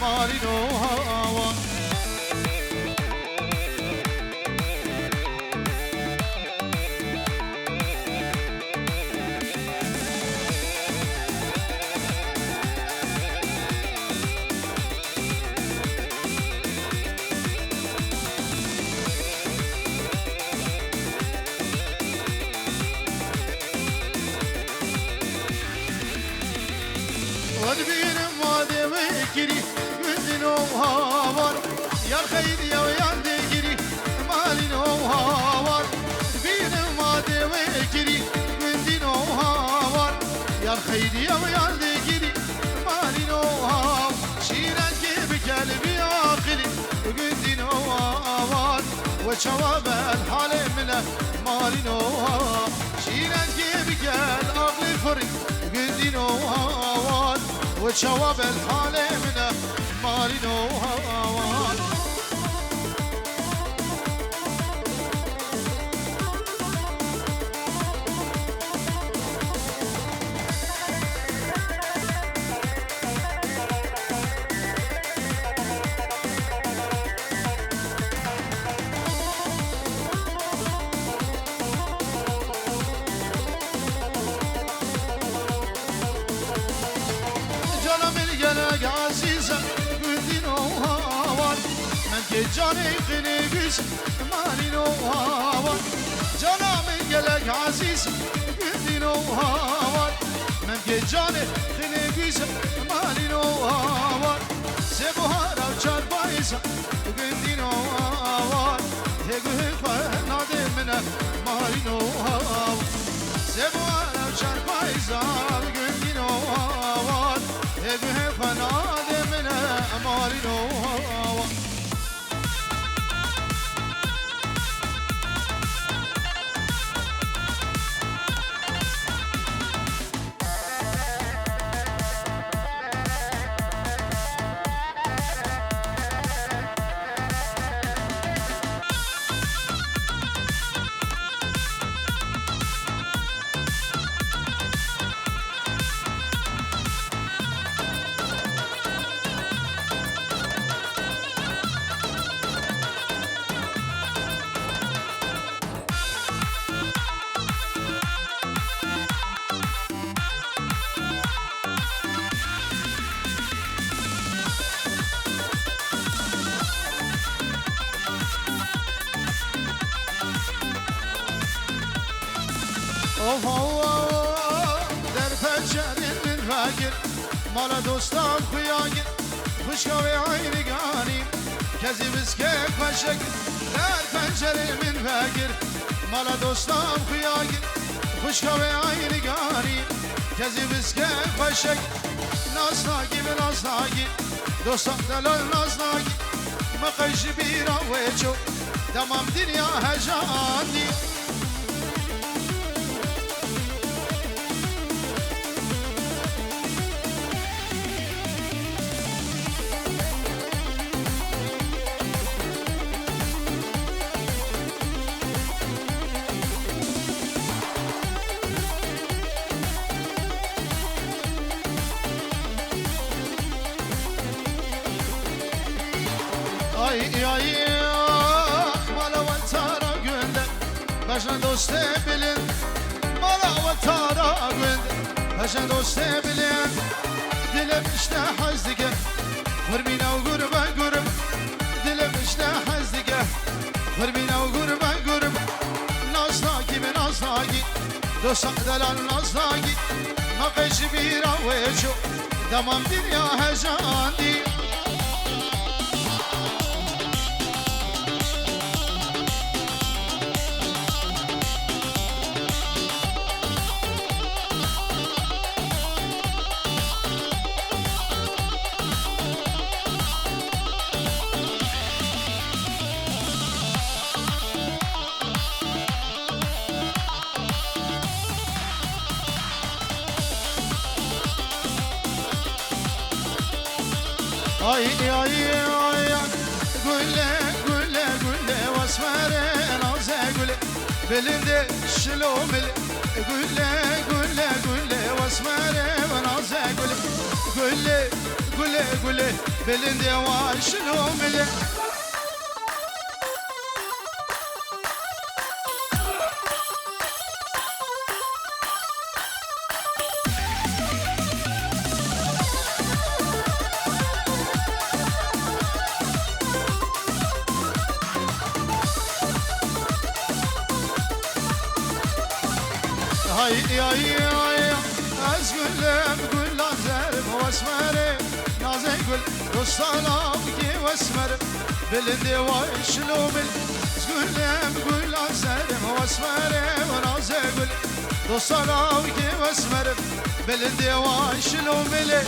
مالين وهوان ودبين مادي وكري قدن وهوان يا الخير يا ويا دقري مالين وهوان دبين مادي وكري قدن وهوان يا الخير يا ويا دقري مالين وهوان شيرك بقلبي عاقلي قدن وهوان وشواب الحال منه مالين وهوان شيرك بقلب عقلي فري قدن وهوان وشواب الحال منه مالين وهوان عزيزة قدين وهوان من جاني قنقش مالين وهوان جانا من قلق عزيزة قدين وهوان من جاني قنقش مالين وهوان سبوها رو چار بايزة قدين وهوان هقه نادي منه مالين وهوان سبوها رو چار بايزة قدين وهوان هقه فنادي منه مالين وهوان در پنجره من راگیر مالا دوستان خویاگیر خوشگاوی آینگانی کسی بسکه پشک در پنجره من راگیر مالا دوستان خویاگیر خوشگاوی آینگانی کسی بسکه پشک نازناگی به نازناگی دوستان دلال نازناگی مقیش بیرا ویچو دمام دنیا هجانی ay mala vatara gönder başına doste bilin mala vatara gönder başına doste bilin dilim işte hazdige hırmina gurba gurum dilim işte hazdige hırmina gurba gurum nazlaki ben nazlaki dosa dalal nazlaki maqeş bir aveço tamam dünya hejandi ay gülle gülle gülle vasmare naze gülle belinde şilomel gülle gülle gülle vasmare naze gülle gülle گله گله بلنده و شلو مله هاي از گلم گل لازرم و اسمره نازه گل دوستانم که و اسمره بلنده و شلومل از گلم گل لازرم و اسمره و نازه گل دوستانم که و اسمره بلنده و شلومل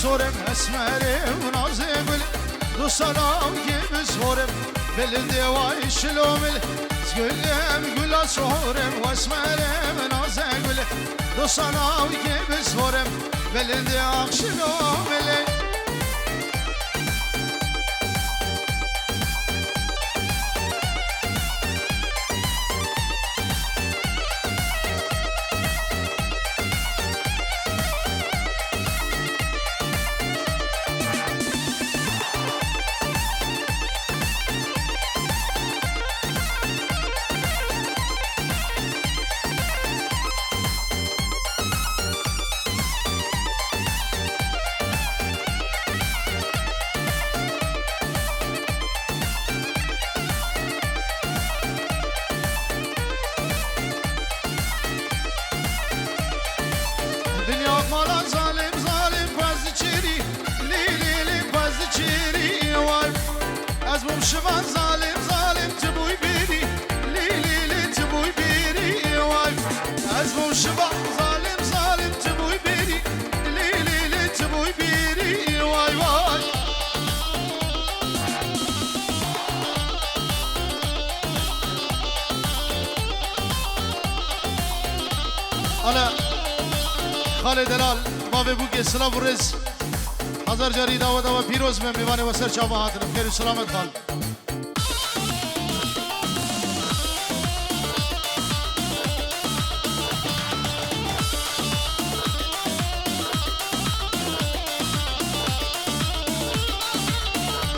سورم اسمرم و نازه گل دوستانم که بسورم بلنده وای شلومل گلم گل سورم و اسمرم و نازه گل دوستانم که بسورم بلنده آخ شلومل شبان ظالم ظالم تبوي بيري لي لي لي تبوي بيري واي ازمو شبان ظالم ظالم تبوي بيري لي لي لي تبوي بيري واي واي انا خالد دلال باب بوگی سلام و رز هزار جاری دعوت و پیروز میں میوان و سر چاوا حاضرم خیر سلامت خال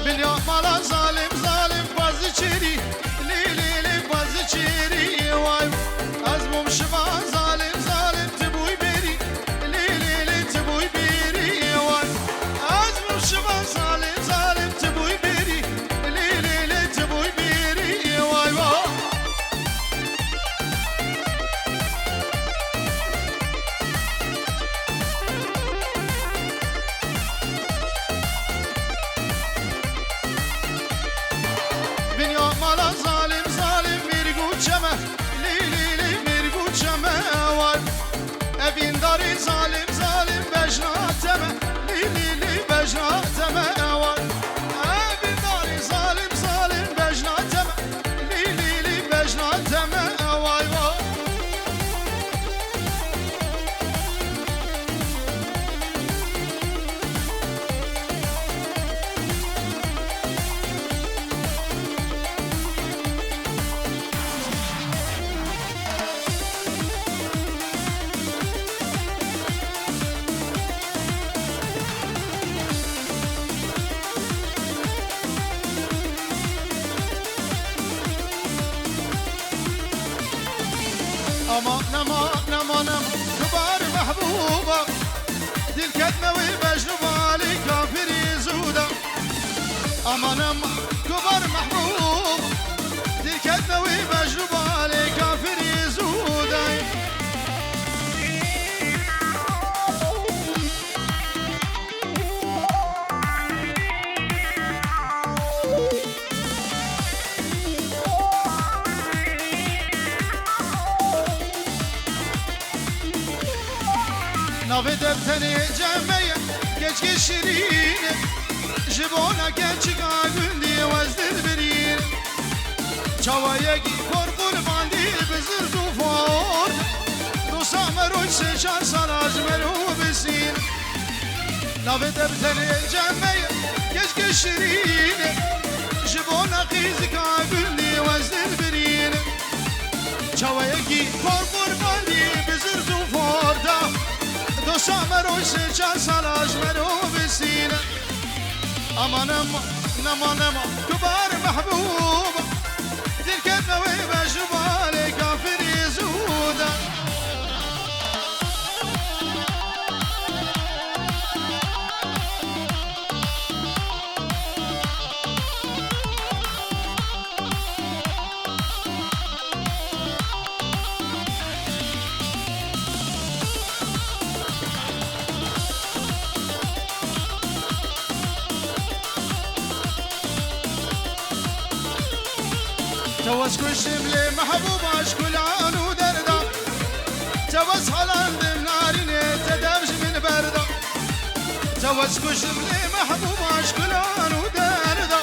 بنیا مالا ظالم ظالم بازی چیری لی لی لی بازی چیری وای از مم شما ظالم ظالم تبوی بیری لی لی لی تبوی بیری وای از مم شما ظالم ظالم تبوی بیری لی لی لی تبوی بیری وای وای بنیا مالا ظالم ظالم میرگو چمه لی لی لی میرگو چمه وای evin dاری ظالم ظالم بجناتمه لی لی لی بجناتمه وای evin dاری ظالم ظالم بجناتمه لی لی لی بجناتمه وای وای امان امان امان كبار محبوبة دي الكتمة والمجنوبة لكافر زودة امان امان كبار محبوبة دي الكتمة والمجنوبة لكافر زودة ناوی دفتنی جمعه گچ شیرین جبونا گچگا گندی وزدل برین چاوایگی پر قرباندی بزرگ و فور دوستا سامر وشجان صلاج مرهو بسين لا بده بتني الجميع كشك الشرين جبونا قيزك عقلني وزن البرين شوايكي كوربور بالي بزرزو فوردا دو سامر وشجان صلاج مرهو بسين اما نما كبار محبوب دير كتنا ويبجبالي كافر يزودا توس كشم لي محبوب اشكل عانو دردا توس حلال دم نارين تدمج من بردا توس كشم لي محبوب اشكل عانو دردا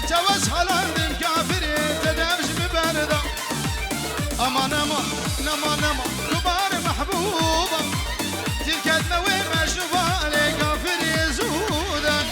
توس حلال دم كافر تدمج من بردا اما نما كبار محبوبة تلك النوي مشروبة علي كافر يزودا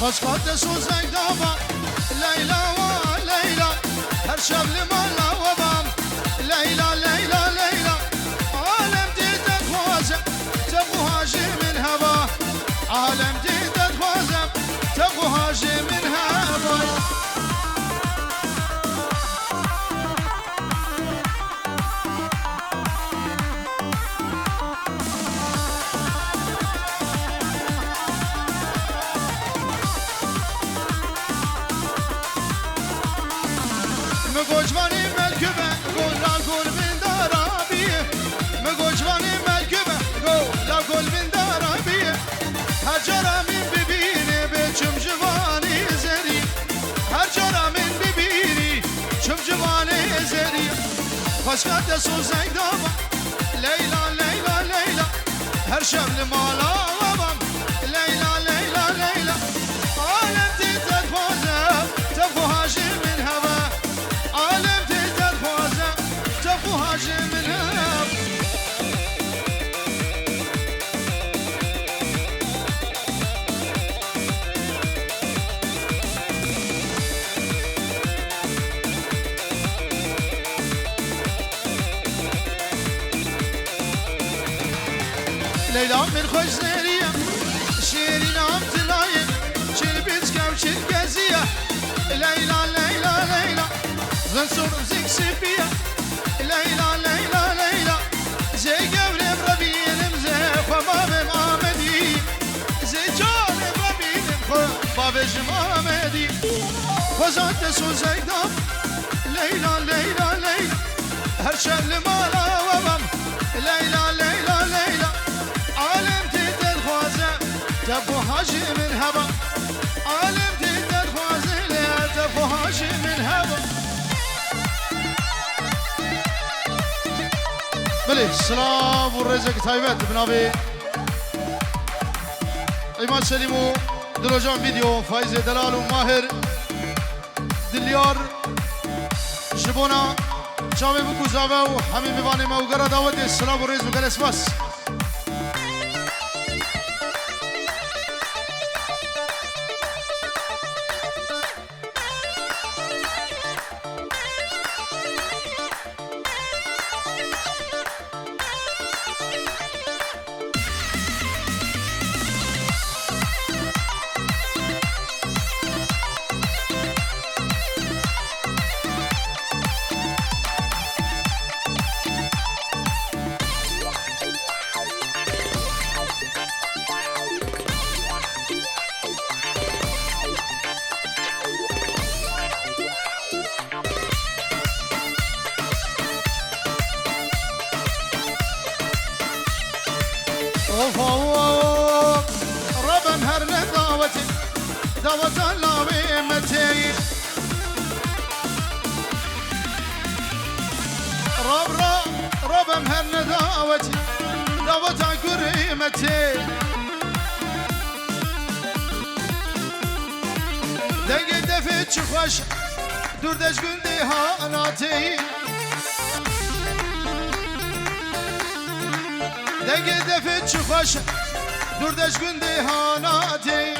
فاسقط سوزك دابا ليلى وليلى هر شب لمالا وبام ليلى عالم جديد خوازم تبغو هاجي من هوا عالم جديد خوازم تبغو هاجي من هوا مگوجوانی ملکبه گل من دارابیه مگوجوانی ملکبه گل من دارابیه هر جرا من ببینی به چم جوانی زری هر جرا من ببینی چم جوانی زری فاسقط سوزک دابا لیلا هر شب لمالا وبام لیلا عالم تیتر خوازم تبو هاجی من هوا عالم تیتر خوازم تبو هاجی من هوا ليلى من خوش زرية شيرين عم تلايم شير بيتكا وشير كازية ليلى زنسور زيك سفية ليلى زي قبل بربينم زي خباب محمدي زي جان بربينم خباب محمدي خزانت سوزك دام ليلى هر شب لمالا وبم ليلى عالم تيتر خوازم تبو هاجي من هوا عالم تيتر خوازم تبو هاجي من هوا بلي السلام والرزق تايبات بنابي ايمان سليمو دلوجان فيديو فايز دلال وماهر دليار شبونا جامي بكو زاوه وحمي ميواني موغرا داود السلام والرزق وقال بس دعوت الله ومتي رب مهر نداوتي دعوت كريمتي دنگ دفت چه خوش دور دش گندی هاناتی دنگ دفت چه خوش دور دش گندی هاناتی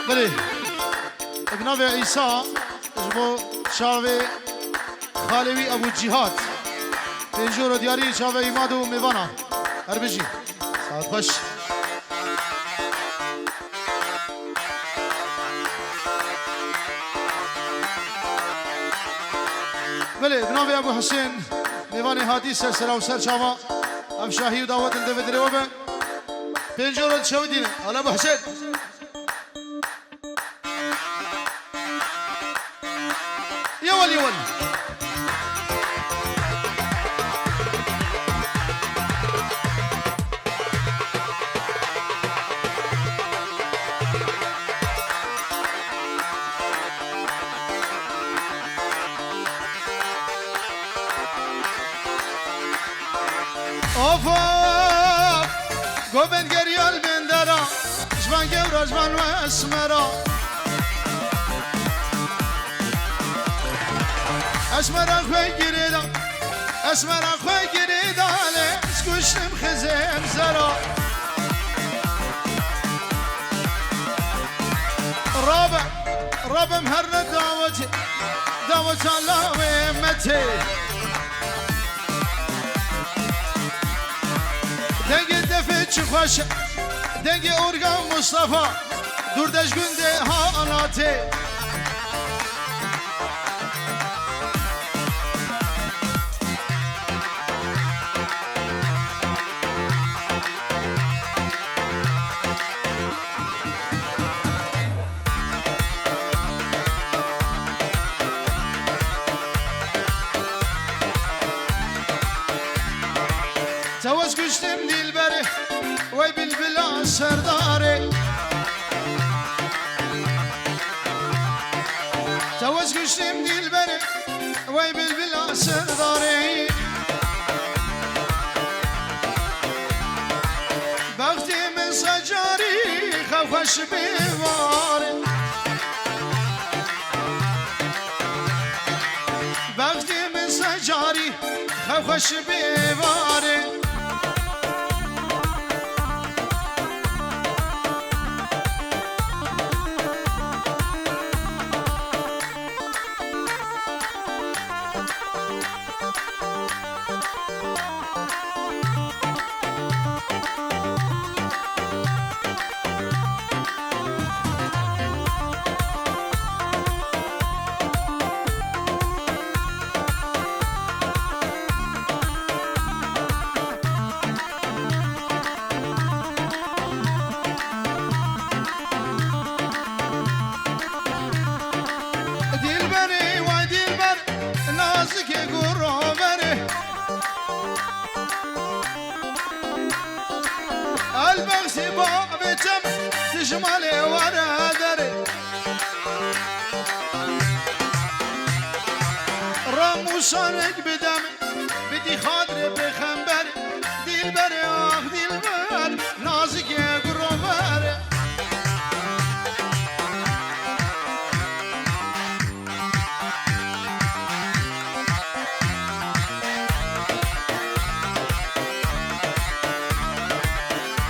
بله ابناء عیسی جبو شاوه خالوی ابو جهاد پنجور و دیاری شاوه ایماد و میوانا هر بجی ساعت خوش بله ابناء ابو حسین میوان هادی سر و سر شاوه افشاهی و دعوت الدوه دروبه پنجور و شاوه دینه حالا ابو حسین يول يول اوف قوبن قريال من درا جبان قورا جبان واسمرا اسمر اخوي قريدا اسمر اخوي قريدا ليش كشتم خزم زرا رابع مهرنا دعوتي دعوت الله ومتي دنگ دفت خوش دنگ اورگان مصطفى دور دش گنده ها اناتي توز كشتم دلبري وي بالبلا سرداري توز كشتم دلبري وي بالبلا سرداري بختي من سجاري خوش بواري بختي من سجاري خوش بواري البغسي باب جم تجمالي ورا دري رموشانك بدم بدي خاطري بخنبر دلبر اخ دلبر نازك يا قربر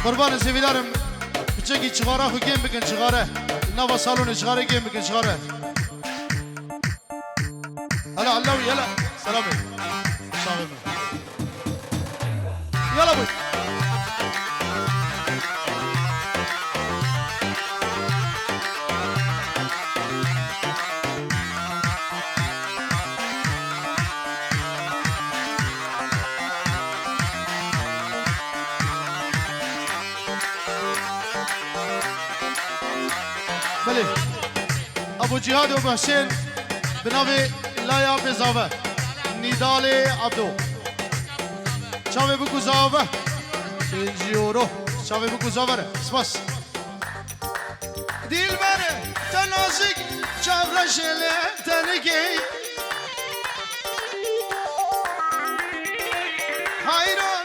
قربان سویدارم بچگی چغاره خو گیم بکن چغاره نوا سالون چغاره گیم بکن چغاره هلا علاوی يلا سلامي يلا بوي بله ابو جهاد و حسین بناوی لایا بزاوه نیدال عبدو چاوه بگو زاوه بنجیورو چاوه بگو زاوه سپاس دیل بره تنازک چاوه شله تنگی hayran